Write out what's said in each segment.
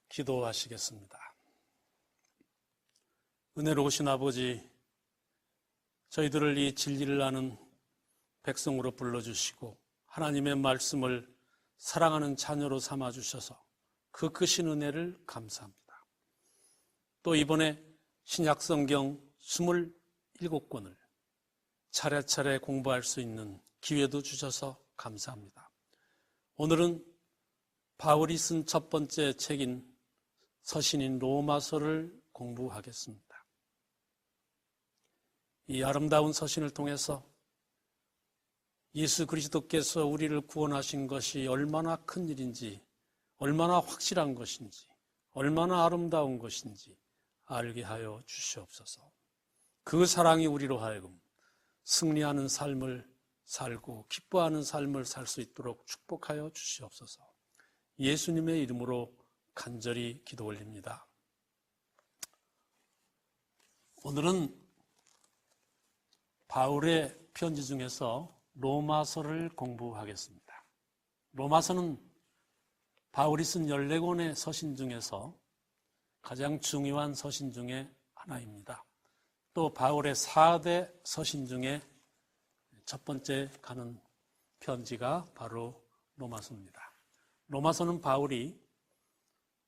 기도하시겠습니다. 은혜로우신 아버지, 저희들을 이 진리를 아는 백성으로 불러주시고 하나님의 말씀을 사랑하는 자녀로 삼아주셔서 그 크신 은혜를 감사합니다. 또 이번에 신약성경 27권을 차례차례 공부할 수 있는 기회도 주셔서 감사합니다. 오늘은 바울이 쓴 첫 번째 책인 서신인 로마서를 공부하겠습니다. 이 아름다운 서신을 통해서 예수 그리스도께서 우리를 구원하신 것이 얼마나 큰 일인지, 얼마나 확실한 것인지, 얼마나 아름다운 것인지 알게 하여 주시옵소서. 그 사랑이 우리로 하여금 승리하는 삶을 살고 기뻐하는 삶을 살 수 있도록 축복하여 주시옵소서. 예수님의 이름으로 간절히 기도 올립니다. 오늘은 바울의 편지 중에서 로마서를 공부하겠습니다. 로마서는 바울이 쓴 14권의 서신 중에서 가장 중요한 서신 중에 하나입니다. 또 바울의 4대 서신 중에 첫 번째 가는 편지가 바로 로마서입니다. 로마서는 바울이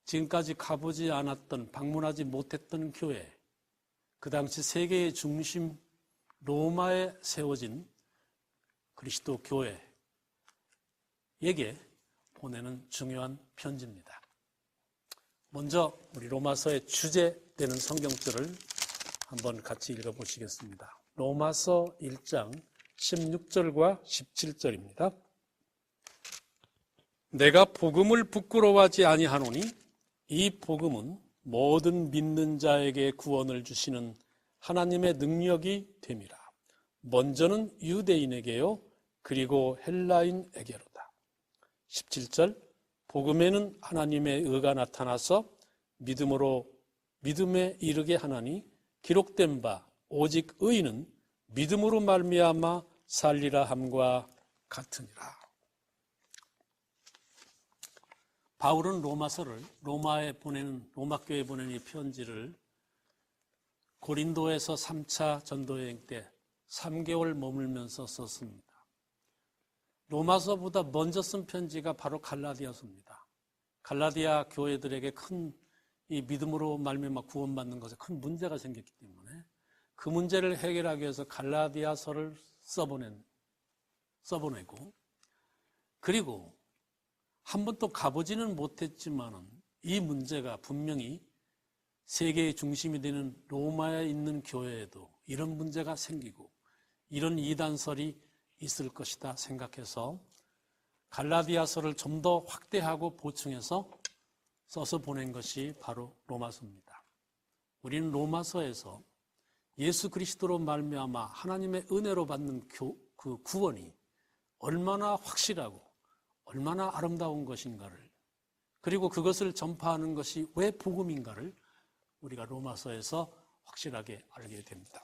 지금까지 가보지 않았던, 방문하지 못했던 교회, 그 당시 세계의 중심 로마에 세워진 그리스도 교회에게 보내는 중요한 편지입니다. 먼저 우리 로마서의 주제되는 성경절을 한번 같이 읽어보시겠습니다. 로마서 1장 16절과 17절입니다. 내가 복음을 부끄러워하지 아니하노니 이 복음은 모든 믿는 자에게 구원을 주시는 하나님의 능력이 됨이라. 먼저는 유대인에게요, 그리고 헬라인에게로다. 17절, 복음에는 하나님의 의가 나타나서 믿음에 이르게 하나니 기록된 바 오직 의인은 믿음으로 말미암아 살리라 함과 같으니라. 바울은 로마서를 로마 교회에 보내는 이 편지를 고린도에서 3차 전도여행 때 3개월 머물면서 썼습니다. 로마서보다 먼저 쓴 편지가 바로 갈라디아서입니다. 갈라디아 교회들에게 큰 이 믿음으로 말미암아 구원받는 것에 큰 문제가 생겼기 때문에 그 문제를 해결하기 위해서 갈라디아서를 써보내고, 그리고 한 번도 가보지는 못했지만은 이 문제가 분명히 세계의 중심이 되는 로마에 있는 교회에도 이런 문제가 생기고 이런 이단설이 있을 것이다 생각해서 갈라디아서를 좀 더 확대하고 보충해서 써서 보낸 것이 바로 로마서입니다. 우리는 로마서에서 예수 그리스도로 말미암아 하나님의 은혜로 받는 그 구원이 얼마나 확실하고 얼마나 아름다운 것인가를, 그리고 그것을 전파하는 것이 왜 복음인가를 우리가 로마서에서 확실하게 알게 됩니다.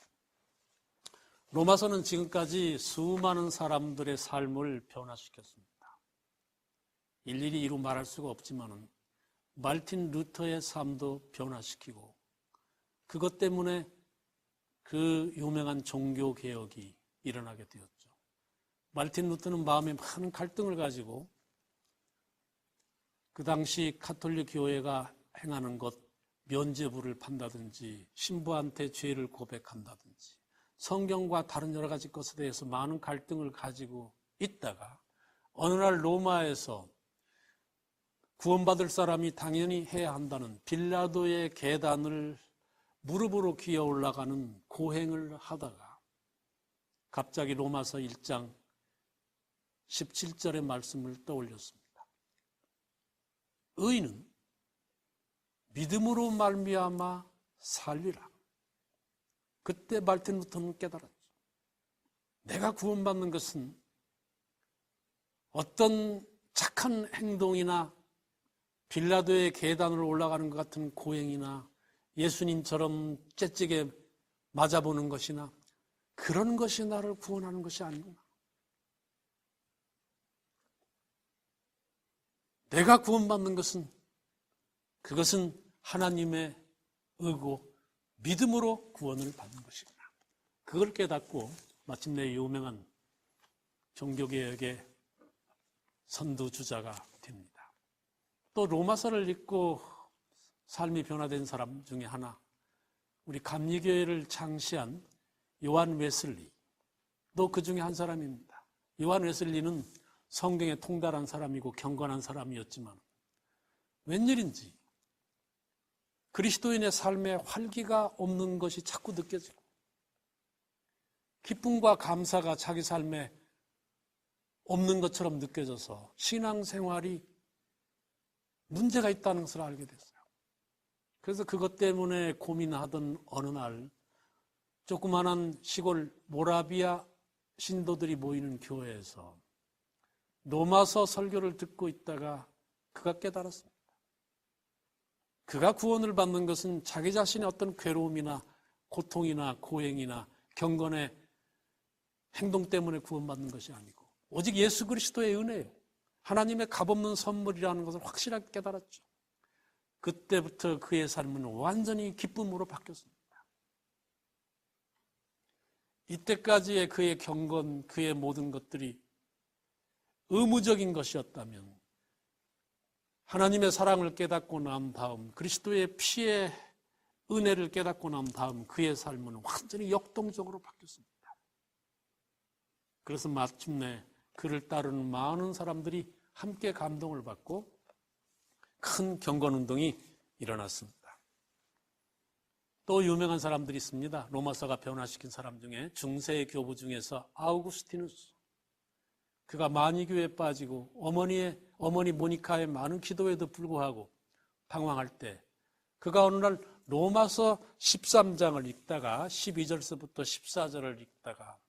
로마서는 지금까지 수많은 사람들의 삶을 변화시켰습니다. 일일이 이루 말할 수가 없지만은 말틴 루터의 삶도 변화시키고, 그것 때문에 그 유명한 종교개혁이 일어나게 되었죠. 말틴 루터는 마음에 많은 갈등을 가지고 그 당시 가톨릭 교회가 행하는 것, 면죄부를 판다든지 신부한테 죄를 고백한다든지 성경과 다른 여러 가지 것에 대해서 많은 갈등을 가지고 있다가 어느 날 로마에서 구원받을 사람이 당연히 해야 한다는 빌라도의 계단을 무릎으로 기어 올라가는 고행을 하다가 갑자기 로마서 1장 17절의 말씀을 떠올렸습니다. 의인은 믿음으로 말미암아 살리라. 그때 말틴 루터는 깨달았죠. 내가 구원받는 것은 어떤 착한 행동이나 빌라도의 계단을 올라가는 것 같은 고행이나 예수님처럼 째찌게 맞아보는 것이나 그런 것이 나를 구원하는 것이 아니구나. 내가 구원받는 것은 그것은 하나님의 의고 믿음으로 구원을 받는 것이구나. 그걸 깨닫고 마침내 유명한 종교개혁의 선두주자가 됩니다. 또 로마서를 읽고 삶이 변화된 사람 중에 하나, 우리 감리교회를 창시한 요한 웨슬리, 또 그 중에 한 사람입니다. 요한 웨슬리는 성경에 통달한 사람이고 경건한 사람이었지만 웬일인지 그리스도인의 삶에 활기가 없는 것이 자꾸 느껴지고 기쁨과 감사가 자기 삶에 없는 것처럼 느껴져서 신앙생활이 문제가 있다는 것을 알게 됐어요. 그래서 그것 때문에 고민하던 어느 날 조그마한 시골 모라비아 신도들이 모이는 교회에서 로마서 설교를 듣고 있다가 그가 깨달았습니다. 그가 구원을 받는 것은 자기 자신의 어떤 괴로움이나 고통이나 고행이나 경건의 행동 때문에 구원받는 것이 아니고 오직 예수 그리스도의 은혜예요. 하나님의 값없는 선물이라는 것을 확실하게 깨달았죠. 그때부터 그의 삶은 완전히 기쁨으로 바뀌었습니다. 이때까지의 그의 경건, 그의 모든 것들이 의무적인 것이었다면 하나님의 사랑을 깨닫고 난 다음, 그리스도의 피의 은혜를 깨닫고 난 다음 그의 삶은 완전히 역동적으로 바뀌었습니다. 그래서 마침내 그를 따르는 많은 사람들이 함께 감동을 받고 큰 경건운동이 일어났습니다. 또 유명한 사람들이 있습니다. 로마서가 변화시킨 사람 중에 중세의 교부 중에서 아우구스티누스. 그가 마니교에 빠지고 어머니 모니카의 많은 기도에도 불구하고 방황할 때 그가 어느 날 로마서 13장을 읽다가 12절서부터 14절을 읽다가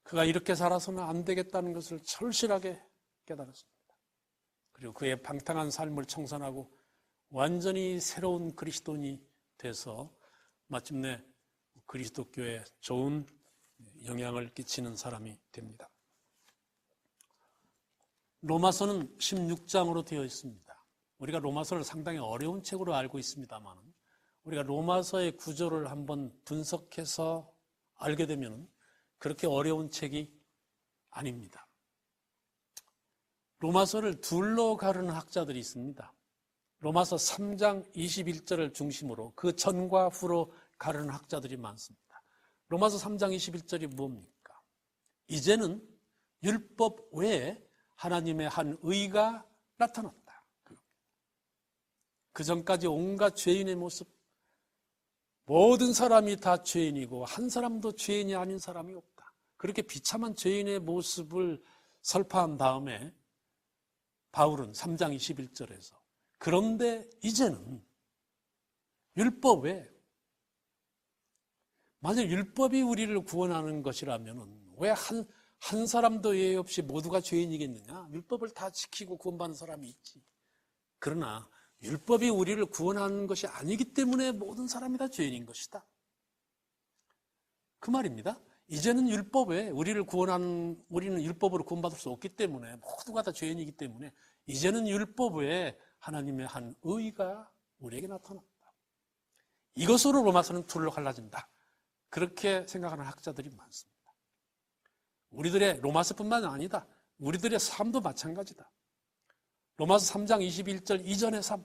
그가 이렇게 살아서는 안 되겠다는 것을 절실하게 깨달았습니다. 그리고 그의 방탕한 삶을 청산하고 완전히 새로운 그리스도인이 돼서 마침내 그리스도교에 좋은 영향을 끼치는 사람이 됩니다. 로마서는 16장으로 되어 있습니다. 우리가 로마서를 상당히 어려운 책으로 알고 있습니다만 우리가 로마서의 구조를 한번 분석해서 알게 되면 그렇게 어려운 책이 아닙니다. 로마서를 둘로 가르는 학자들이 있습니다. 로마서 3장 21절을 중심으로 그 전과 후로 가르는 학자들이 많습니다. 로마서 3장 21절이 뭡니까? 이제는 율법 외에 하나님의 한 의가 나타났다. 그 전까지 온갖 죄인의 모습, 모든 사람이 다 죄인이고 한 사람도 죄인이 아닌 사람이 없다. 그렇게 비참한 죄인의 모습을 설파한 다음에 바울은 3장 21절에서 그런데 이제는 율법 외에, 만약 율법이 우리를 구원하는 것이라면 왜 한 사람도 예외 없이 모두가 죄인이겠느냐? 율법을 다 지키고 구원받는 사람이 있지. 그러나 율법이 우리를 구원하는 것이 아니기 때문에 모든 사람이 다 죄인인 것이다. 그 말입니다. 이제는 율법 외에 우리는 율법으로 구원받을 수 없기 때문에 모두가 다 죄인이기 때문에 이제는 율법 외에 하나님의 한 의가 우리에게 나타났다. 이것으로 로마서는 둘로 갈라진다. 그렇게 생각하는 학자들이 많습니다. 우리들의 로마서뿐만 아니다. 우리들의 삶도 마찬가지다. 로마서 3장 21절 이전의 삶,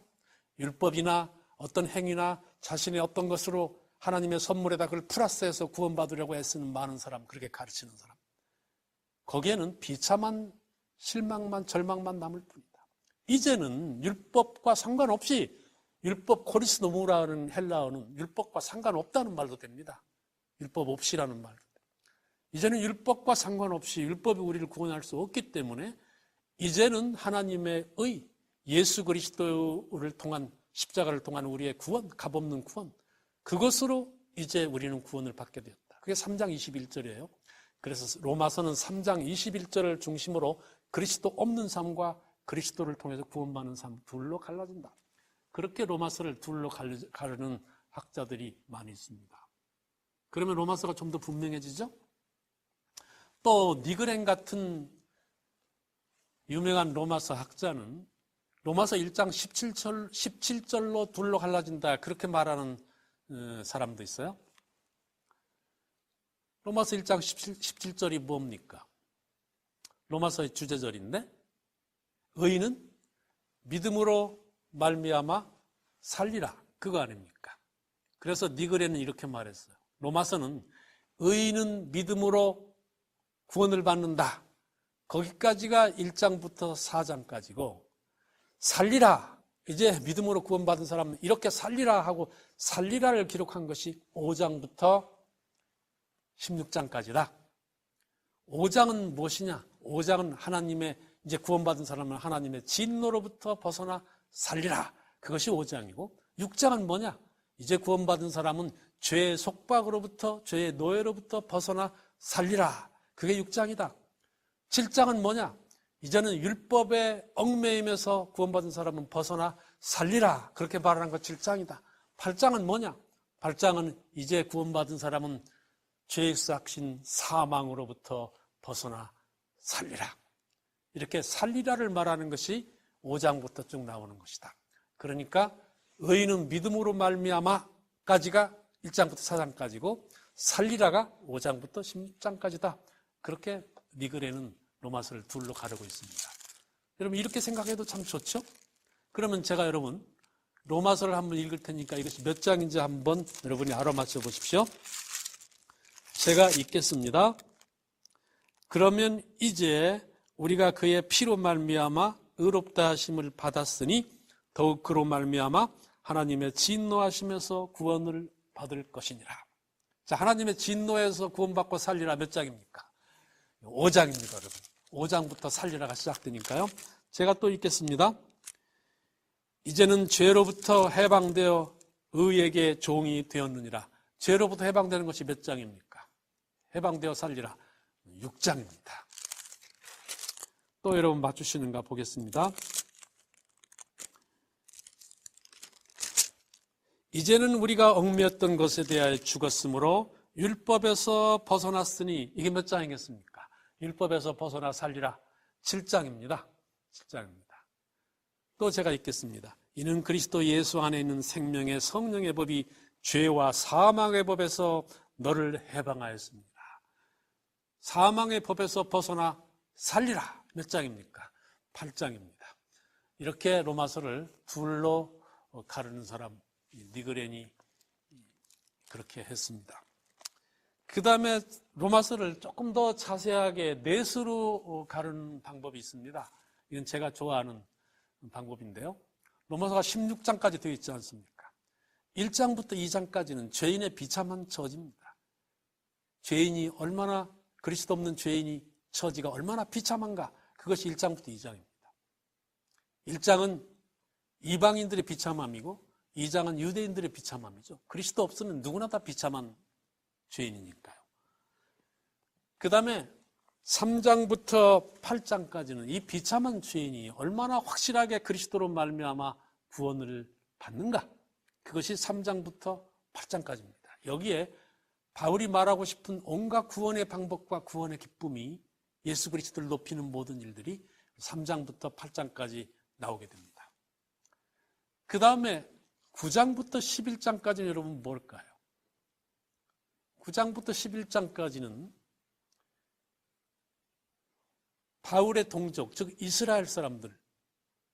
율법이나 어떤 행위나 자신의 어떤 것으로 하나님의 선물에다 그걸 플러스해서 구원받으려고 애쓰는 많은 사람, 그렇게 가르치는 사람, 거기에는 비참한 실망만 절망만 남을 뿐이다. 이제는 율법과 상관없이, 율법 코리스노무라는 헬라어는 율법과 상관없다는 말도 됩니다. 율법 없이라는 말도. 이제는 율법과 상관없이 율법이 우리를 구원할 수 없기 때문에 이제는 하나님의 의, 예수 그리스도를 통한 십자가를 통한 우리의 구원, 값없는 구원, 그것으로 이제 우리는 구원을 받게 되었다. 그게 3장 21절이에요. 그래서 로마서는 3장 21절을 중심으로 그리스도 없는 삶과 그리스도를 통해서 구원받는 삶 둘로 갈라진다. 그렇게 로마서를 둘로 가르는 학자들이 많이 있습니다. 그러면 로마서가 좀 더 분명해지죠? 또 니그렌 같은 유명한 로마서 학자는 로마서 1장 17절로 둘로 갈라진다. 그렇게 말하는 사람도 있어요. 로마서 1장 17절이 뭡니까? 로마서의 주제절인데 의인은 믿음으로 말미암아 살리라. 그거 아닙니까? 그래서 니그레는 이렇게 말했어요. 로마서는 의인은 믿음으로 구원을 받는다. 거기까지가 1장부터 4장까지고 살리라. 이제 믿음으로 구원받은 사람은 이렇게 살리라 하고 살리라를 기록한 것이 5장부터 16장까지다. 5장은 무엇이냐? 5장은 하나님의 이제 구원받은 사람은 하나님의 진노로부터 벗어나 살리라. 그것이 5장이고 6장은 뭐냐? 이제 구원받은 사람은 죄의 속박으로부터 죄의 노예로부터 벗어나 살리라. 그게 6장이다. 7장은 뭐냐? 이제는 율법에 얽매임에서 구원받은 사람은 벗어나 살리라. 그렇게 말하는 것 7장이다. 8장은 뭐냐? 8장은 이제 구원받은 사람은 죄의 삭신 사망으로부터 벗어나 살리라. 이렇게 살리라를 말하는 것이 5장부터 쭉 나오는 것이다. 그러니까 의인은 믿음으로 말미암아까지가 1장부터 4장까지고 살리라가 5장부터 16장까지다. 그렇게 니그레는 로마서를 둘로 가르고 있습니다. 여러분 이렇게 생각해도 참 좋죠? 그러면 제가 여러분 로마서를 한번 읽을 테니까 이것이 몇 장인지 한번 여러분이 알아맞혀 보십시오. 제가 읽겠습니다. 그러면 이제 우리가 그의 피로 말미암아 의롭다 하심을 받았으니 더욱 그로 말미암아 하나님의 진노하심에서 구원을 받을 것이니라. 자, 하나님의 진노에서 구원받고 살리라 몇 장입니까? 5장입니다, 여러분. 5장부터 살리라가 시작되니까요. 제가 또 읽겠습니다. 이제는 죄로부터 해방되어 의에게 종이 되었느니라. 죄로부터 해방되는 것이 몇 장입니까? 해방되어 살리라 6장입니다. 또 여러분 맞추시는가 보겠습니다. 이제는 우리가 얽매였던 것에 대하여 죽었으므로 율법에서 벗어났으니 이게 몇 장이겠습니까? 율법에서 벗어나 살리라 7장입니다. 7장입니다. 또 제가 읽겠습니다. 이는 그리스도 예수 안에 있는 생명의 성령의 법이 죄와 사망의 법에서 너를 해방하였습니다. 사망의 법에서 벗어나 살리라 몇 장입니까? 8장입니다. 이렇게 로마서를 둘로 가르는 사람 니그렌이 그렇게 했습니다. 그 다음에 로마서를 조금 더 자세하게 넷으로 가르는 방법이 있습니다. 이건 제가 좋아하는 방법인데요. 로마서가 16장까지 되어 있지 않습니까? 1장부터 2장까지는 죄인의 비참한 처지입니다. 죄인이 얼마나 그리스도 없는 죄인이 처지가 얼마나 비참한가, 그것이 1장부터 2장입니다. 1장은 이방인들의 비참함이고 2장은 유대인들의 비참함이죠. 그리스도 없으면 누구나 다 비참한 죄인이니까요. 그 다음에 3장부터 8장까지는 이 비참한 죄인이 얼마나 확실하게 그리스도로 말미암아 구원을 받는가, 그것이 3장부터 8장까지입니다. 여기에 바울이 말하고 싶은 온갖 구원의 방법과 구원의 기쁨이 예수 그리스도를 높이는 모든 일들이 3장부터 8장까지 나오게 됩니다. 그 다음에 9장부터 11장까지는 여러분 뭘까요? 9장부터 11장까지는 바울의 동족, 즉 이스라엘 사람들,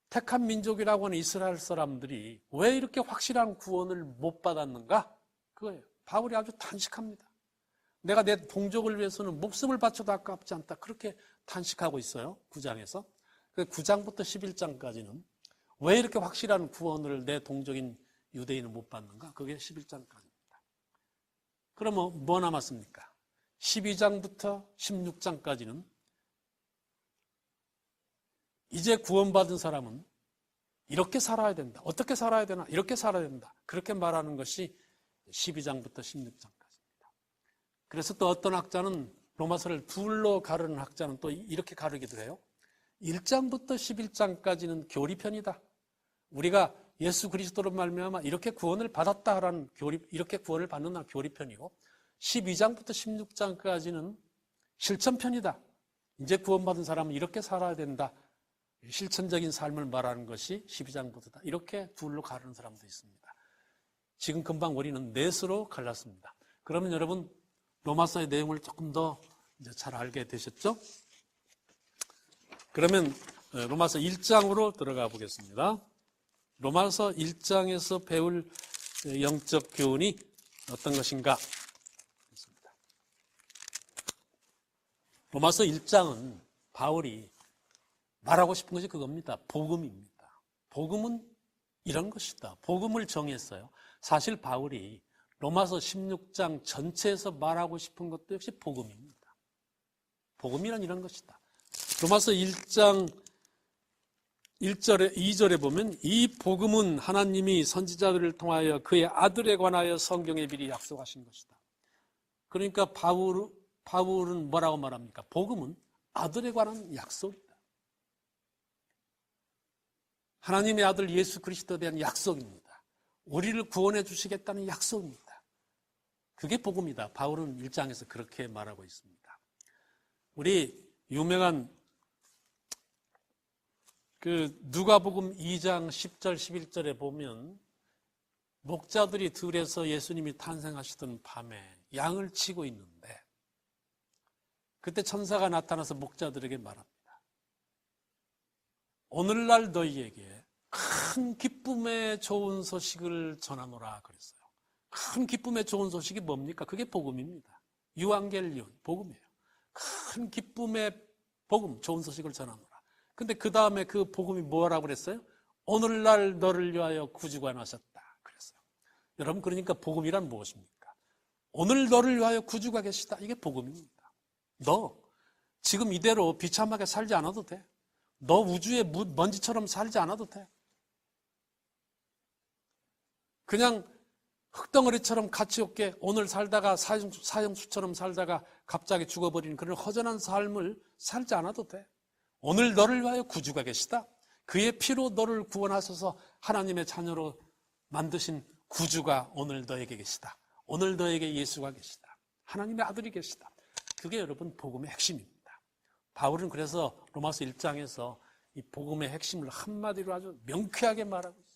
택한 민족이라고 하는 이스라엘 사람들이 왜 이렇게 확실한 구원을 못 받았는가? 그거예요. 바울이 아주 단식합니다. 내가 내 동족을 위해서는 목숨을 바쳐도 아깝지 않다. 그렇게 단식하고 있어요. 9장에서. 9장부터 11장까지는 왜 이렇게 확실한 구원을 내 동족인 유대인은 못 받는가? 그게 11장까지입니다. 그러면 뭐 남았습니까? 12장부터 16장까지는 이제 구원받은 사람은 이렇게 살아야 된다. 어떻게 살아야 되나? 이렇게 살아야 된다. 그렇게 말하는 것이 12장부터 16장까지입니다. 그래서 또 어떤 학자는 로마서를 둘로 가르는 학자는 또 이렇게 가르기도 해요. 1장부터 11장까지는 교리편이다. 우리가 예수 그리스도로 말미암아 이렇게 구원을 받았다라는 이렇게 구원을 받는다는 교리편이고 12장부터 16장까지는 실천편이다. 이제 구원받은 사람은 이렇게 살아야 된다. 실천적인 삶을 말하는 것이 12장부터다. 이렇게 둘로 가르는 사람도 있습니다. 지금 금방 우리는 넷으로 갈랐습니다. 그러면 여러분 로마서의 내용을 조금 더 이제 잘 알게 되셨죠? 그러면 로마서 1장으로 들어가 보겠습니다. 로마서 1장에서 배울 영적 교훈이 어떤 것인가? 로마서 1장은 바울이 말하고 싶은 것이 그겁니다. 복음입니다. 복음은 이런 것이다. 복음을 정했어요. 사실 바울이 로마서 16장 전체에서 말하고 싶은 것도 역시 복음입니다. 복음이란 이런 것이다. 로마서 1장 1절에 2절에 보면 이 복음은 하나님이 선지자들을 통하여 그의 아들에 관하여 성경에 미리 약속하신 것이다. 그러니까 바울은 뭐라고 말합니까? 복음은 아들에 관한 약속이다. 하나님의 아들 예수 그리스도에 대한 약속입니다. 우리를 구원해 주시겠다는 약속입니다. 그게 복음이다. 바울은 1장에서 그렇게 말하고 있습니다. 우리 유명한 누가복음 2장 10절 11절에 보면 목자들이 들에서 예수님이 탄생하시던 밤에 양을 치고 있는데 그때 천사가 나타나서 목자들에게 말합니다. 오늘날 너희에게 큰 기쁨의 좋은 소식을 전하노라 그랬어요. 큰 기쁨의 좋은 소식이 뭡니까? 그게 복음입니다. 유앙겔리온, 복음이에요. 큰 기쁨의 복음, 좋은 소식을 전하노라. 근데 그 다음에 그 복음이 뭐라고 그랬어요? 오늘날 너를 위하여 구주가 나셨다 그랬어요. 여러분, 그러니까 복음이란 무엇입니까? 오늘 너를 위하여 구주가 계시다. 이게 복음입니다. 너 지금 이대로 비참하게 살지 않아도 돼. 너 우주의 먼지처럼 살지 않아도 돼. 그냥 흙덩어리처럼 가치 없게 오늘 살다가 사형수처럼 살다가 갑자기 죽어버리는 그런 허전한 삶을 살지 않아도 돼. 오늘 너를 위하여 구주가 계시다. 그의 피로 너를 구원하셔서 하나님의 자녀로 만드신 구주가 오늘 너에게 계시다. 오늘 너에게 예수가 계시다. 하나님의 아들이 계시다. 그게 여러분 복음의 핵심입니다. 바울은 그래서 로마서 1장에서 이 복음의 핵심을 한마디로 아주 명쾌하게 말하고 있어요.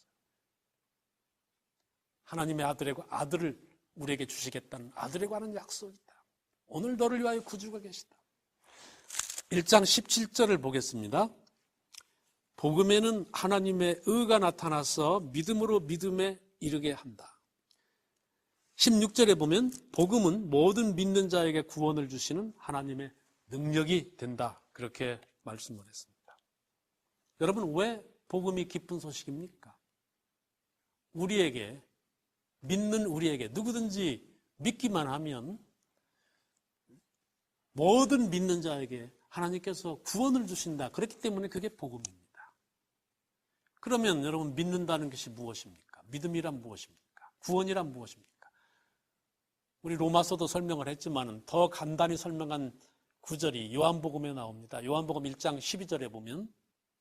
하나님의 아들을 우리에게 주시겠다는 아들에 관한 약속이다. 오늘 너를 위하여 구주가 계시다. 1장 17절을 보겠습니다. 복음에는 하나님의 의가 나타나서 믿음으로 믿음에 이르게 한다. 16절에 보면 복음은 모든 믿는 자에게 구원을 주시는 하나님의 능력이 된다. 그렇게 말씀을 했습니다. 여러분, 왜 복음이 기쁜 소식입니까? 믿는 우리에게 누구든지 믿기만 하면 모든 믿는 자에게 하나님께서 구원을 주신다. 그렇기 때문에 그게 복음입니다. 그러면 여러분, 믿는다는 것이 무엇입니까? 믿음이란 무엇입니까? 구원이란 무엇입니까? 우리 로마서도 설명을 했지만 더 간단히 설명한 구절이 요한복음에 나옵니다. 요한복음 1장 12절에 보면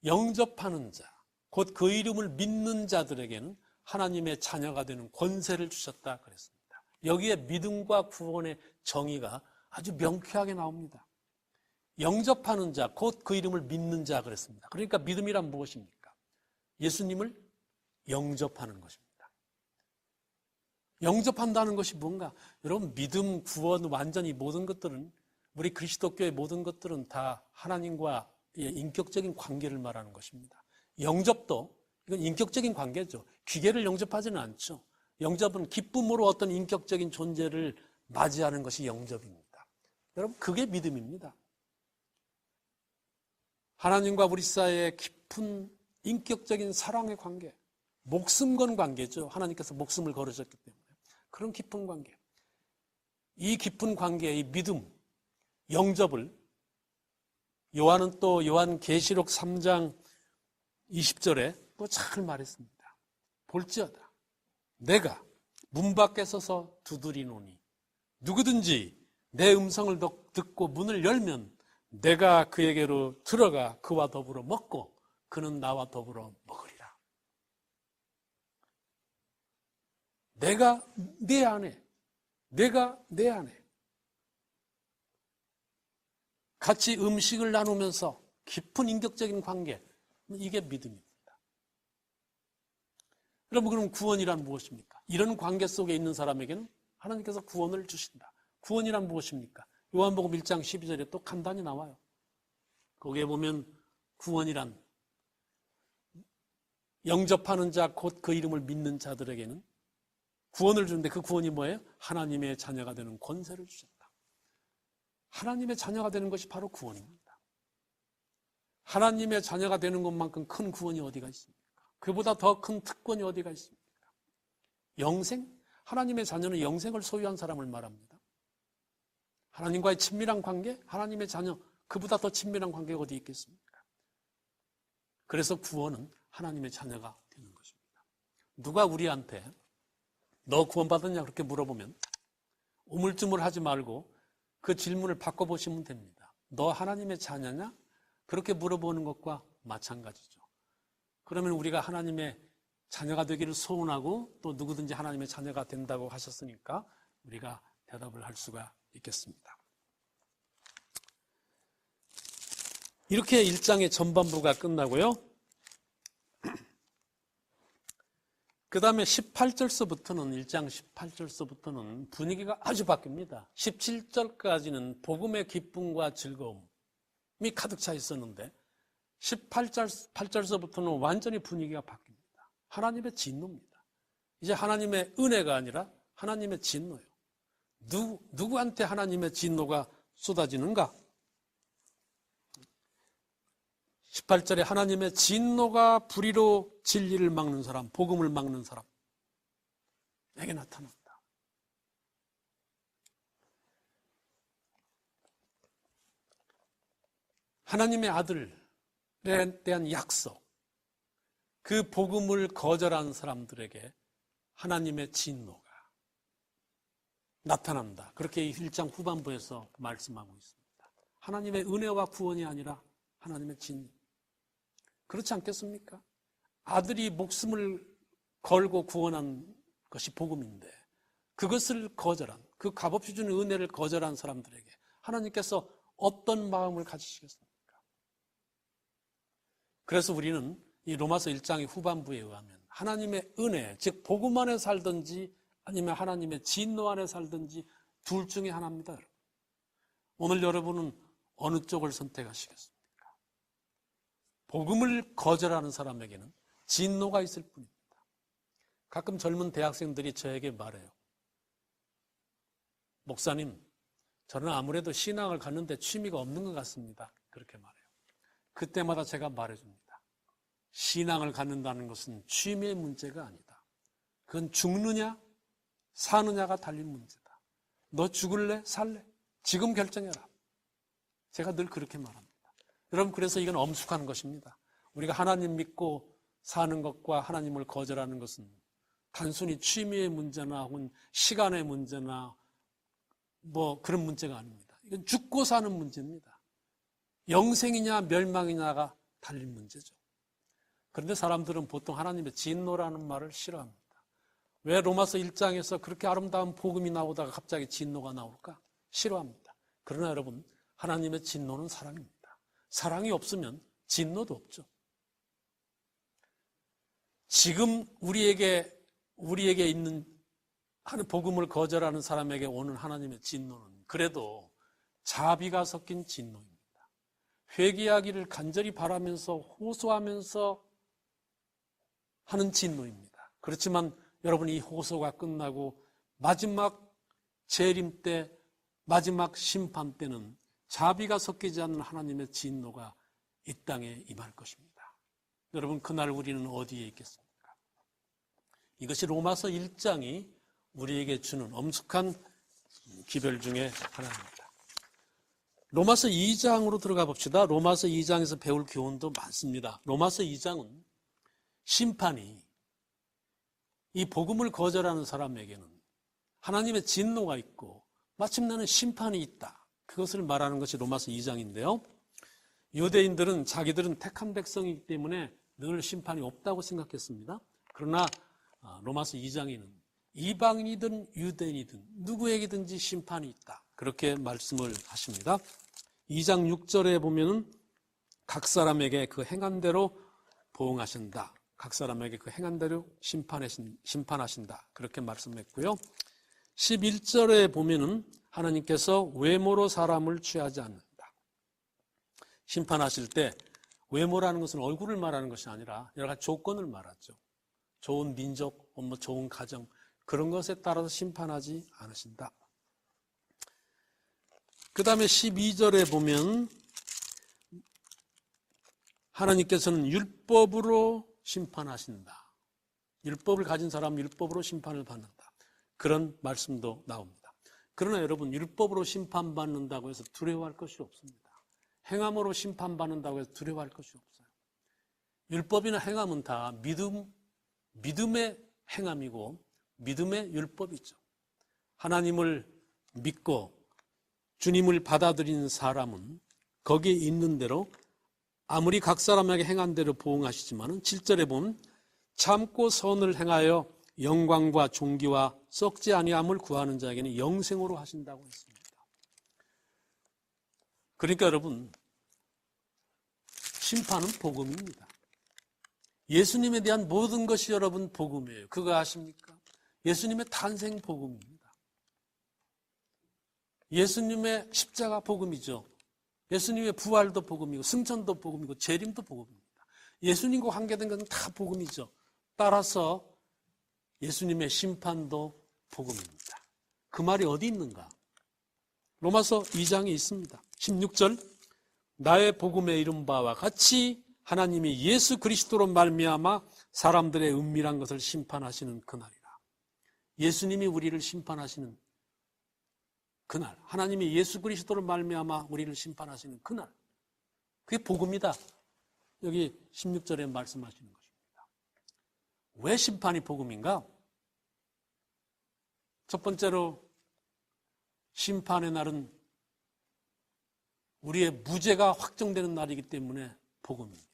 영접하는 자, 곧 그 이름을 믿는 자들에게는 하나님의 자녀가 되는 권세를 주셨다 그랬습니다. 여기에 믿음과 구원의 정의가 아주 명쾌하게 나옵니다. 영접하는 자, 곧 그 이름을 믿는 자 그랬습니다. 그러니까 믿음이란 무엇입니까? 예수님을 영접하는 것입니다. 영접한다는 것이 뭔가? 여러분, 믿음, 구원, 완전히 모든 것들은, 우리 그리스도교의 모든 것들은 다 하나님과 인격적인 관계를 말하는 것입니다. 영접도 이건 인격적인 관계죠. 기계를 영접하지는 않죠. 영접은 기쁨으로 어떤 인격적인 존재를 맞이하는 것이 영접입니다. 여러분, 그게 믿음입니다. 하나님과 우리 사이의 깊은 인격적인 사랑의 관계, 목숨 건 관계죠. 하나님께서 목숨을 걸으셨기 때문에. 그런 깊은 관계. 이 깊은 관계의 믿음, 영접을 요한은 또 요한계시록 3장 20절에 또 잘 말했습니다. 볼지어다 내가 문 밖에 서서 두드리노니 누구든지 내 음성을 듣고 문을 열면 내가 그에게로 들어가 그와 더불어 먹고 그는 나와 더불어 먹으리라. 내가 내 안에 같이 음식을 나누면서 깊은 인격적인 관계, 이게 믿음입니다. 여러분, 그럼 구원이란 무엇입니까? 이런 관계 속에 있는 사람에게는 하나님께서 구원을 주신다. 구원이란 무엇입니까? 요한복음 1장 12절에 또 간단히 나와요. 거기에 보면 구원이란 영접하는 자, 곧 그 이름을 믿는 자들에게는 구원을 주는데 그 구원이 뭐예요? 하나님의 자녀가 되는 권세를 주셨다. 하나님의 자녀가 되는 것이 바로 구원입니다. 하나님의 자녀가 되는 것만큼 큰 구원이 어디가 있습니까? 그보다 더 큰 특권이 어디가 있습니까? 영생? 하나님의 자녀는 영생을 소유한 사람을 말합니다. 하나님과의 친밀한 관계? 하나님의 자녀, 그보다 더 친밀한 관계가 어디 있겠습니까? 그래서 구원은 하나님의 자녀가 되는 것입니다. 누가 우리한테 너 구원받았냐 그렇게 물어보면 우물쭈물하지 말고 그 질문을 바꿔보시면 됩니다. 너 하나님의 자녀냐? 그렇게 물어보는 것과 마찬가지죠. 그러면 우리가 하나님의 자녀가 되기를 소원하고 또 누구든지 하나님의 자녀가 된다고 하셨으니까 우리가 대답을 할 수가 있겠습니다. 이렇게 1장의 전반부가 끝나고요. 그 다음에 18절서부터는 1장 18절서부터는 분위기가 아주 바뀝니다. 17절까지는 복음의 기쁨과 즐거움이 가득 차 있었는데 18절서부터는 완전히 분위기가 바뀝니다. 하나님의 진노입니다. 이제 하나님의 은혜가 아니라 하나님의 진노예요. 누구한테 하나님의 진노가 쏟아지는가? 18절에 하나님의 진노가 불의로 진리를 막는 사람, 복음을 막는 사람에게 나타난다. 하나님의 아들에 대한 약속, 그 복음을 거절한 사람들에게 하나님의 진노가 나타난다. 그렇게 1장 후반부에서 말씀하고 있습니다. 하나님의 은혜와 구원이 아니라 하나님의 진노. 그렇지 않겠습니까? 아들이 목숨을 걸고 구원한 것이 복음인데 그것을 거절한, 그 값없이 주는 은혜를 거절한 사람들에게 하나님께서 어떤 마음을 가지시겠습니까? 그래서 우리는 이 로마서 1장의 후반부에 의하면 하나님의 은혜, 즉 복음 안에 살든지 아니면 하나님의 진노 안에 살든지 둘 중에 하나입니다. 여러분. 오늘 여러분은 어느 쪽을 선택하시겠습니까? 복음을 거절하는 사람에게는 진노가 있을 뿐입니다. 가끔 젊은 대학생들이 저에게 말해요. 목사님, 저는 아무래도 신앙을 갖는데 취미가 없는 것 같습니다. 그렇게 말해요. 그때마다 제가 말해줍니다. 신앙을 갖는다는 것은 취미의 문제가 아니다. 그건 죽느냐 사느냐가 달린 문제다. 너 죽을래? 살래? 지금 결정해라. 제가 늘 그렇게 말합니다. 여러분, 그래서 이건 엄숙한 것입니다. 우리가 하나님 믿고 사는 것과 하나님을 거절하는 것은 단순히 취미의 문제나 혹은 시간의 문제나 뭐 그런 문제가 아닙니다. 이건 죽고 사는 문제입니다. 영생이냐 멸망이냐가 달린 문제죠. 그런데 사람들은 보통 하나님의 진노라는 말을 싫어합니다. 왜 로마서 1장에서 그렇게 아름다운 복음이 나오다가 갑자기 진노가 나올까? 싫어합니다. 그러나 여러분, 하나님의 진노는 사랑입니다. 사랑이 없으면 진노도 없죠. 지금 우리에게 있는 복음을 거절하는 사람에게 오는 하나님의 진노는 그래도 자비가 섞인 진노입니다. 회개하기를 간절히 바라면서 호소하면서 하는 진노입니다. 그렇지만 여러분, 이 호소가 끝나고 마지막 재림 때, 마지막 심판 때는 자비가 섞이지 않는 하나님의 진노가 이 땅에 임할 것입니다. 여러분, 그날 우리는 어디에 있겠습니까? 이것이 로마서 1장이 우리에게 주는 엄숙한 기별 중에 하나입니다. 로마서 2장으로 들어가 봅시다. 로마서 2장에서 배울 교훈도 많습니다. 로마서 2장은 심판이 이 복음을 거절하는 사람에게는 하나님의 진노가 있고 마침내는 심판이 있다. 그것을 말하는 것이 로마서 2장인데요. 유대인들은 자기들은 택한 백성이기 때문에 늘 심판이 없다고 생각했습니다. 그러나 로마서 2장에는 이방인이든 유대인이든 누구에게든지 심판이 있다. 그렇게 말씀을 하십니다. 2장 6절에 보면은 각 사람에게 그 행한 대로 보응하신다. 각 사람에게 그 행한 대로 심판하신다. 그렇게 말씀했고요. 11절에 보면은 하나님께서 외모로 사람을 취하지 않는다. 심판하실 때 외모라는 것은 얼굴을 말하는 것이 아니라 여러 가지 조건을 말하죠. 좋은 민족, 좋은 가정, 그런 것에 따라서 심판하지 않으신다. 그 다음에 12절에 보면 하나님께서는 율법으로 심판하신다. 율법을 가진 사람은 율법으로 심판을 받는다. 그런 말씀도 나옵니다. 그러나 여러분, 율법으로 심판받는다고 해서 두려워할 것이 없습니다. 행함으로 심판받는다고 해서 두려워할 것이 없어요. 율법이나 행함은 다 믿음의 행함이고 믿음의 율법이죠. 하나님을 믿고 주님을 받아들이는 사람은 거기에 있는 대로 아무리 각 사람에게 행한 대로 보응하시지만 7절에 보면 참고 선을 행하여 영광과 존귀와 썩지 아니함을 구하는 자에게는 영생으로 하신다고 했습니다. 그러니까 여러분, 심판은 복음입니다. 예수님에 대한 모든 것이 여러분 복음이에요. 그거 아십니까? 예수님의 탄생 복음입니다. 예수님의 십자가 복음이죠. 예수님의 부활도 복음이고 승천도 복음이고 재림도 복음입니다. 예수님과 관계된 것은 다 복음이죠. 따라서 예수님의 심판도 복음입니다. 그 말이 어디 있는가? 로마서 2장에 있습니다. 16절, 나의 복음에 이른 바와 같이 하나님이 예수 그리스도로 말미암아 사람들의 은밀한 것을 심판하시는 그날이라. 예수님이 우리를 심판하시는 그날, 하나님이 예수 그리스도로 말미암아 우리를 심판하시는 그날, 그게 복음이다. 여기 16절에 말씀하시는 것입니다. 왜 심판이 복음인가? 첫 번째로 심판의 날은 우리의 무죄가 확정되는 날이기 때문에 복음입니다.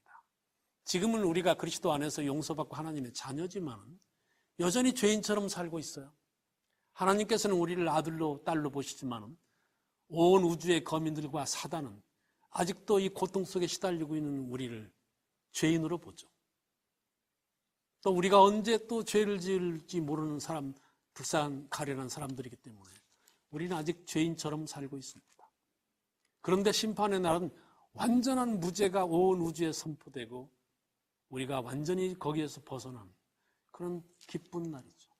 지금은 우리가 그리스도 안에서 용서받고 하나님의 자녀지만 여전히 죄인처럼 살고 있어요. 하나님께서는 우리를 아들로 딸로 보시지만 온 우주의 거민들과 사단은 아직도 이 고통 속에 시달리고 있는 우리를 죄인으로 보죠. 또 우리가 언제 또 죄를 지을지 모르는 사람, 불쌍한 가련한 사람들이기 때문에 우리는 아직 죄인처럼 살고 있습니다. 그런데 심판의 날은 완전한 무죄가 온 우주에 선포되고 우리가 완전히 거기에서 벗어난 그런 기쁜 날이죠.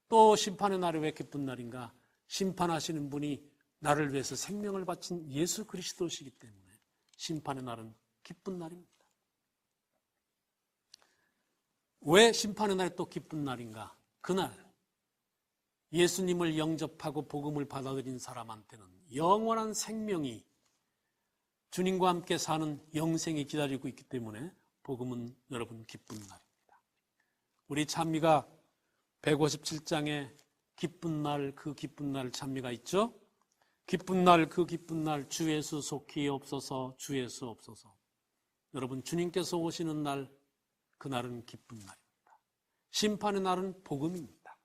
또 심판의 날이 왜 기쁜 날인가? 심판하시는 분이 나를 위해서 생명을 바친 예수 그리스도시기 때문에 심판의 날은 기쁜 날입니다. 왜 심판의 날이 또 기쁜 날인가? 그날 예수님을 영접하고 복음을 받아들인 사람한테는 영원한 생명이 주님과 함께 사는 영생이 기다리고 있기 때문에 복음은 여러분 기쁜 날입니다. 우리 찬미가 157장에 기쁜 날, 그 기쁜 날 찬미가 있죠? 기쁜 날, 그 기쁜 날, 주 예수 속히 없어서, 주 예수 없어서. 여러분, 주님께서 오시는 날, 그날은 기쁜 날입니다. 심판의 날은 복음입니다.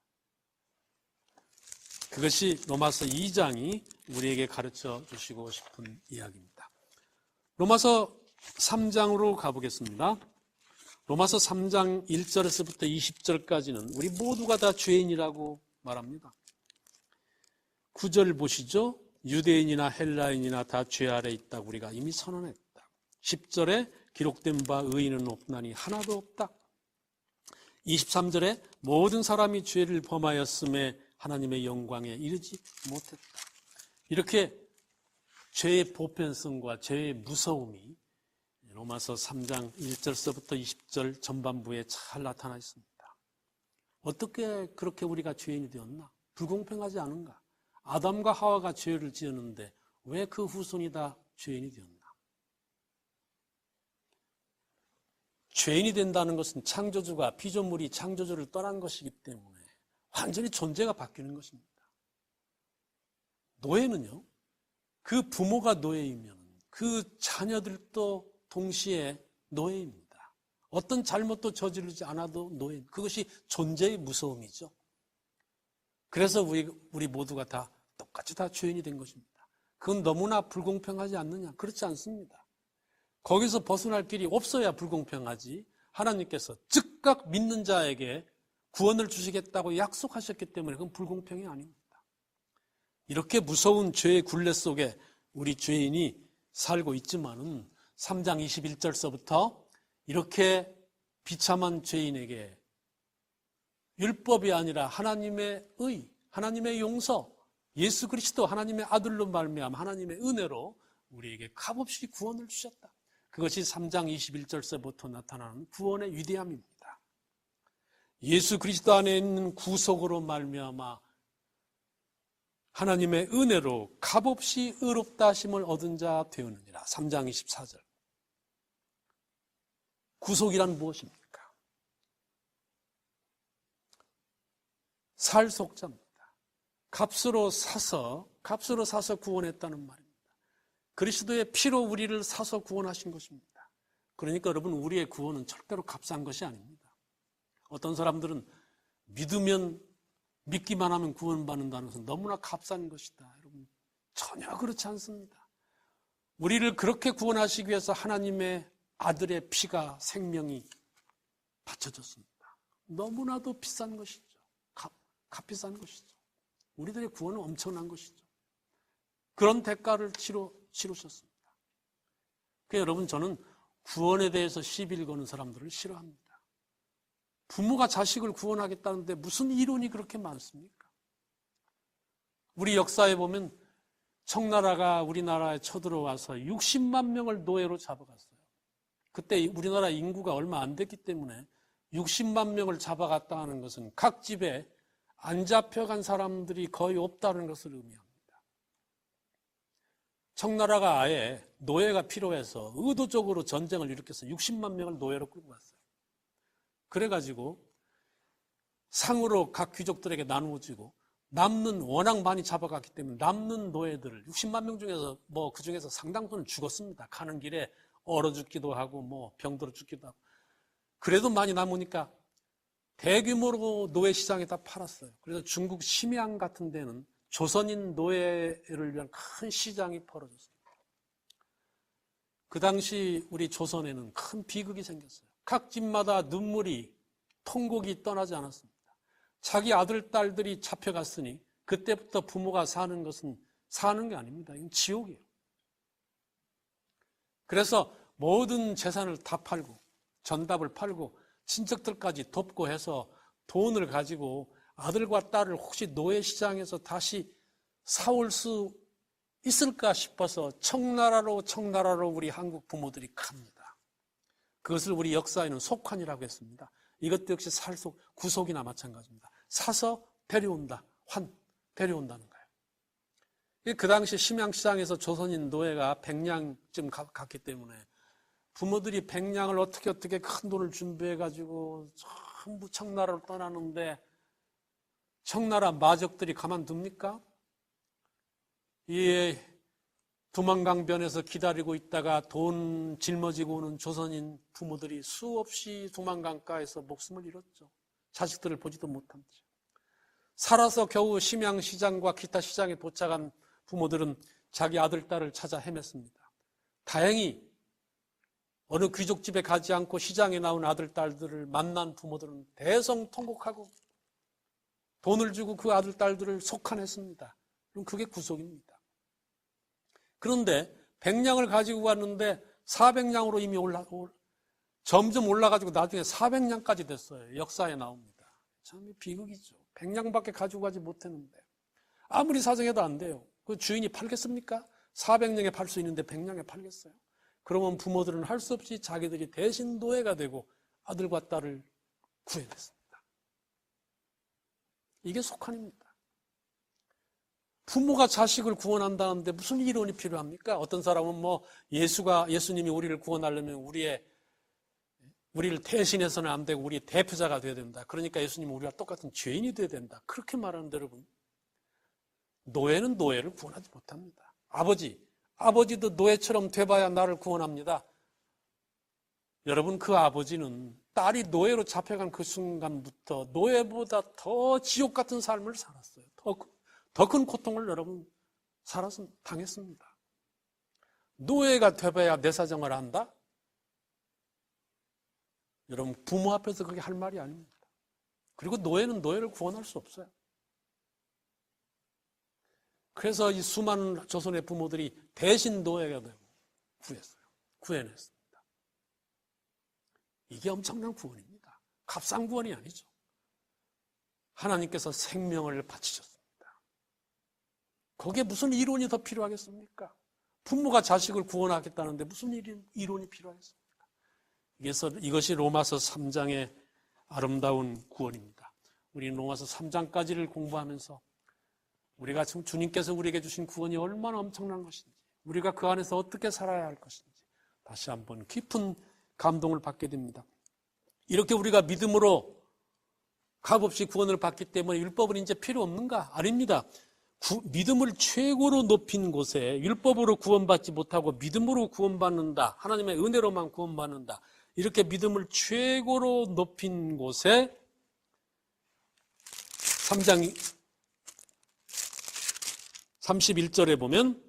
그것이 로마서 2장이 우리에게 가르쳐 주시고 싶은 이야기입니다. 로마서 3장으로 가보겠습니다. 로마서 3장 1절에서부터 20절까지는 우리 모두가 다 죄인이라고 말합니다. 9절 보시죠. 유대인이나 헬라인이나 다 죄 아래 있다고 우리가 이미 선언했다. 10절에 기록된 바 의인은 없나니 하나도 없다. 23절에 모든 사람이 죄를 범하였음에 하나님의 영광에 이르지 못했다. 이렇게 죄의 보편성과 죄의 무서움이 로마서 3장 1절서부터 20절 전반부에 잘 나타나 있습니다. 어떻게 그렇게 우리가 죄인이 되었나? 불공평하지 않은가? 아담과 하와가 죄를 지었는데 왜 그 후손이 다 죄인이 되었나? 죄인이 된다는 것은 창조주가 피조물이 창조주를 떠난 것이기 때문에 완전히 존재가 바뀌는 것입니다. 노예는요, 그 부모가 노예이면 그 자녀들도 동시에 노예입니다. 어떤 잘못도 저지르지 않아도 노예. 그것이 존재의 무서움이죠. 그래서 우리 모두가 다 똑같이 다 죄인이 된 것입니다. 그건 너무나 불공평하지 않느냐? 그렇지 않습니다. 거기서 벗어날 길이 없어야 불공평하지. 하나님께서 즉각 믿는 자에게 구원을 주시겠다고 약속하셨기 때문에 그건 불공평이 아닙니다. 이렇게 무서운 죄의 굴레 속에 우리 죄인이 살고 있지만은 3장 21절서부터 이렇게 비참한 죄인에게 율법이 아니라 하나님의 의, 하나님의 용서, 예수 그리스도 하나님의 아들로 말미암아 하나님의 은혜로 우리에게 값없이 구원을 주셨다. 그것이 3장 21절서부터 나타나는 구원의 위대함입니다. 예수 그리스도 안에 있는 구속으로 말미암아 하나님의 은혜로 값없이 의롭다 하심을 얻은 자 되었느니라. 3장 24절. 구속이란 무엇입니까? 살속자입니다. 값으로 사서 구원했다는 말입니다. 그리스도의 피로 우리를 사서 구원하신 것입니다. 그러니까 여러분, 우리의 구원은 절대로 값싼 것이 아닙니다. 어떤 사람들은 믿기만 하면 구원받는다는 것은 너무나 값싼 것이다. 여러분, 전혀 그렇지 않습니다. 우리를 그렇게 구원하시기 위해서 하나님의 아들의 피가, 생명이 바쳐졌습니다. 너무나도 비싼 것이죠. 값비싼 것이죠. 우리들의 구원은 엄청난 것이죠. 그런 대가를 치르셨습니다. 그러니까 여러분, 저는 구원에 대해서 시비를 거는 사람들을 싫어합니다. 부모가 자식을 구원하겠다는데 무슨 이론이 그렇게 많습니까? 우리 역사에 보면 청나라가 우리나라에 쳐들어와서 60만 명을 노예로 잡아갔어요. 그때 우리나라 인구가 얼마 안 됐기 때문에 60만 명을 잡아갔다 하는 것은 각 집에 안 잡혀간 사람들이 거의 없다는 것을 의미합니다. 청나라가 아예 노예가 필요해서 의도적으로 전쟁을 일으켜서 60만 명을 노예로 끌고 갔어요. 그래가지고 상으로 각 귀족들에게 나누어지고 남는 워낙 많이 잡아갔기 때문에 남는 노예들을 60만 명 중에서 그 중에서 상당수는 죽었습니다. 가는 길에 얼어 죽기도 하고 병들어 죽기도 하고. 그래도 많이 남으니까 대규모로 노예 시장에 다 팔았어요. 그래서 중국 심양 같은 데는 조선인 노예를 위한 큰 시장이 벌어졌습니다. 그 당시 우리 조선에는 큰 비극이 생겼어요. 각 집마다 눈물이, 통곡이 떠나지 않았습니다. 자기 아들, 딸들이 잡혀갔으니 그때부터 부모가 사는 것은 사는 게 아닙니다. 이건 지옥이에요. 그래서 모든 재산을 다 팔고 전답을 팔고 친척들까지 돕고 해서 돈을 가지고 아들과 딸을 혹시 노예시장에서 다시 사올 수 있을까 싶어서 청나라로 우리 한국 부모들이 갑니다. 그것을 우리 역사에는 속환이라고 했습니다. 이것도 역시 구속이나 마찬가지입니다. 사서 데려온다. 데려온다는 거예요. 그 당시 심양시장에서 조선인 노예가 100냥쯤 갔기 때문에 부모들이 100냥을 어떻게 큰 돈을 준비해가지고 전부 청나라로 떠나는데 청나라 마적들이 가만둡니까? 이 두만강변에서 기다리고 있다가 돈 짊어지고 오는 조선인 부모들이 수없이 두만강가에서 목숨을 잃었죠. 자식들을 보지도 못한 채. 살아서 겨우 심양시장과 기타 시장에 도착한 부모들은 자기 아들, 딸을 찾아 헤맸습니다. 다행히 어느 귀족집에 가지 않고 시장에 나온 아들, 딸들을 만난 부모들은 대성통곡하고 돈을 주고 그 아들, 딸들을 속환했습니다. 그럼 그게 구속입니다. 그런데 100냥을 가지고 갔는데 400냥으로 이미 점점 올라가지고 나중에 400냥까지 됐어요. 역사에 나옵니다. 참 비극이죠. 100냥밖에 가지고 가지 못했는데 아무리 사정해도 안 돼요. 그 주인이 팔겠습니까? 400냥에 팔 수 있는데 100냥에 팔겠어요? 그러면 부모들은 할 수 없이 자기들이 대신 노예가 되고 아들과 딸을 구해냈습니다. 이게 속환입니다. 부모가 자식을 구원한다는데 무슨 이론이 필요합니까? 어떤 사람은 예수님이 우리를 구원하려면 우리를 대신해서는 안 되고 우리의 대표자가 되어야 된다. 그러니까 예수님은 우리와 똑같은 죄인이 되어야 된다. 그렇게 말하는데 여러분, 노예는 노예를 구원하지 못합니다. 아버지도 노예처럼 돼봐야 나를 구원합니다. 여러분, 그 아버지는 딸이 노예로 잡혀간 그 순간부터 노예보다 더 지옥 같은 삶을 살았어요. 더 큰 고통을 여러분 당했습니다. 노예가 돼봐야 내 사정을 안다? 여러분, 부모 앞에서 그게 할 말이 아닙니다. 그리고 노예는 노예를 구원할 수 없어요. 그래서 이 수많은 조선의 부모들이 대신 노예가 되고 구해냈습니다. 이게 엄청난 구원입니다. 값싼 구원이 아니죠. 하나님께서 생명을 바치셨습니다. 거기에 무슨 이론이 더 필요하겠습니까? 부모가 자식을 구원하겠다는데 무슨 이론이 필요하겠습니까? 이것이 로마서 3장의 아름다운 구원입니다. 우리 로마서 3장까지를 공부하면서 우리가 지금 주님께서 우리에게 주신 구원이 얼마나 엄청난 것인지, 우리가 그 안에서 어떻게 살아야 할 것인지 다시 한번 깊은 감동을 받게 됩니다. 이렇게 우리가 믿음으로 값없이 구원을 받기 때문에 율법은 이제 필요 없는가? 아닙니다. 믿음을 최고로 높인 곳에 율법으로 구원받지 못하고 믿음으로 구원받는다, 하나님의 은혜로만 구원받는다, 이렇게 믿음을 최고로 높인 곳에 3장 31절에 보면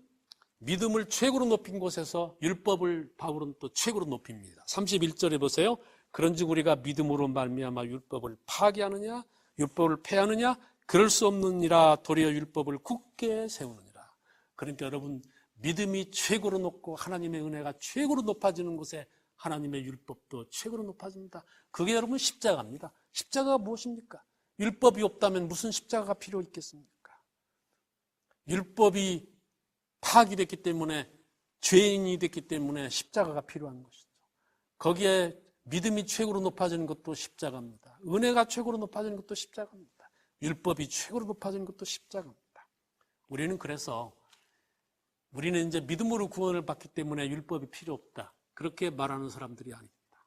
믿음을 최고로 높인 곳에서 율법을 바울은 또 최고로 높입니다. 31절에 보세요. 그런즉 우리가 믿음으로 말미암아 율법을 파기하느냐, 율법을 폐하느냐? 그럴 수 없느니라. 도리어 율법을 굳게 세우느니라. 그러니까 여러분, 믿음이 최고로 높고 하나님의 은혜가 최고로 높아지는 곳에 하나님의 율법도 최고로 높아집니다. 그게 여러분 십자가입니다. 십자가가 무엇입니까? 율법이 없다면 무슨 십자가가 필요 있겠습니까? 율법이 파기됐기 때문에, 죄인이 됐기 때문에 십자가가 필요한 것이죠. 거기에 믿음이 최고로 높아지는 것도 십자가입니다. 은혜가 최고로 높아지는 것도 십자가입니다. 율법이 최고로 높아지는 것도 십자가입니다. 우리는 그래서 우리는 이제 믿음으로 구원을 받기 때문에 율법이 필요 없다, 그렇게 말하는 사람들이 아닙니다.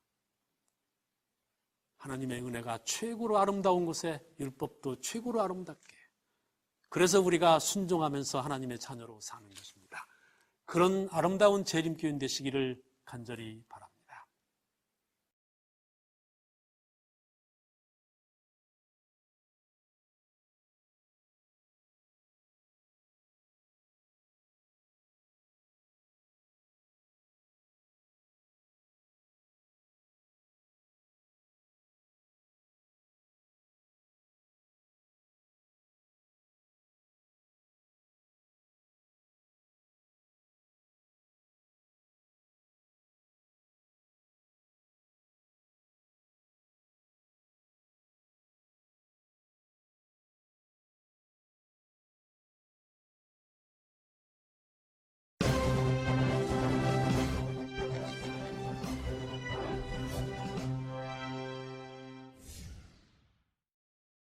하나님의 은혜가 최고로 아름다운 곳에 율법도 최고로 아름답게, 그래서 우리가 순종하면서 하나님의 자녀로 사는 것입니다. 그런 아름다운 재림교인 되시기를 간절히 바랍니다.